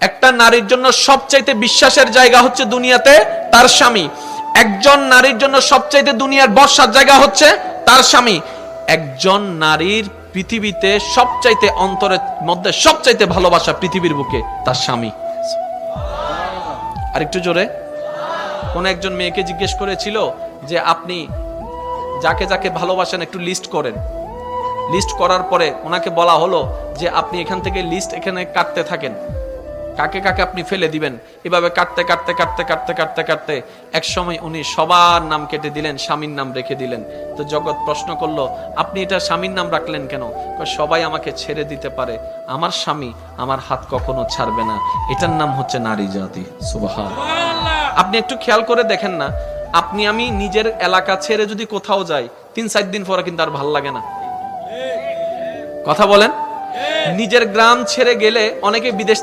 একটা নারীর জন্য সবচাইতে বিশ্বাসের জায়গা হচ্ছে দুনিয়াতে তার স্বামী। একজন নারীর জন্য সবচাইতে দুনিয়ার ভরসার জায়গা হচ্ছে তার স্বামী। একজন নারীর পৃথিবীতে সবচাইতে অন্তরের মধ্যে সবচাইতে ভালোবাসা পৃথিবীর বুকে তার স্বামী। আরেকটু জোরে। কোন একজন মেয়েকে জিজ্ঞেস করেছিল যে আপনি যাকে যাকে ভালোবাসেন একটু লিস্ট করেন। লিস্ট করার পরে ওনাকে বলা হলো যে আপনি এখান থেকে লিস্ট এখানে কাটতে থাকেন, কাকে কাকে আপনি ফেলে দিবেন। এভাবে কাটতে কাটতে কাটতে কাটতে কাটতে কাটতে এক সময় উনি সবার নাম কেটে দিলেন, স্বামীর নাম রেখে দিলেন। তো জগৎ প্রশ্ন করলো, আপনি এটা স্বামীর নাম রাখলেন কেন? সবাই আমাকে ছেড়ে দিতে পারে, আমার স্বামী আমার হাত কখনো ছাড়বে না। এটার নাম হচ্ছে নারী জাতি। সুবহানাল্লাহ। আপনি একটু খেয়াল করে দেখেন না, আপনি আমি নিজের এলাকা ছেড়ে যদি কোথাও যাই 3-4 দিন পরে কিন্তু আর ভাল লাগে না। কথা বলেন। নিজের গ্রাম ছেড়ে গেলে অনেকে বিদেশ থেকে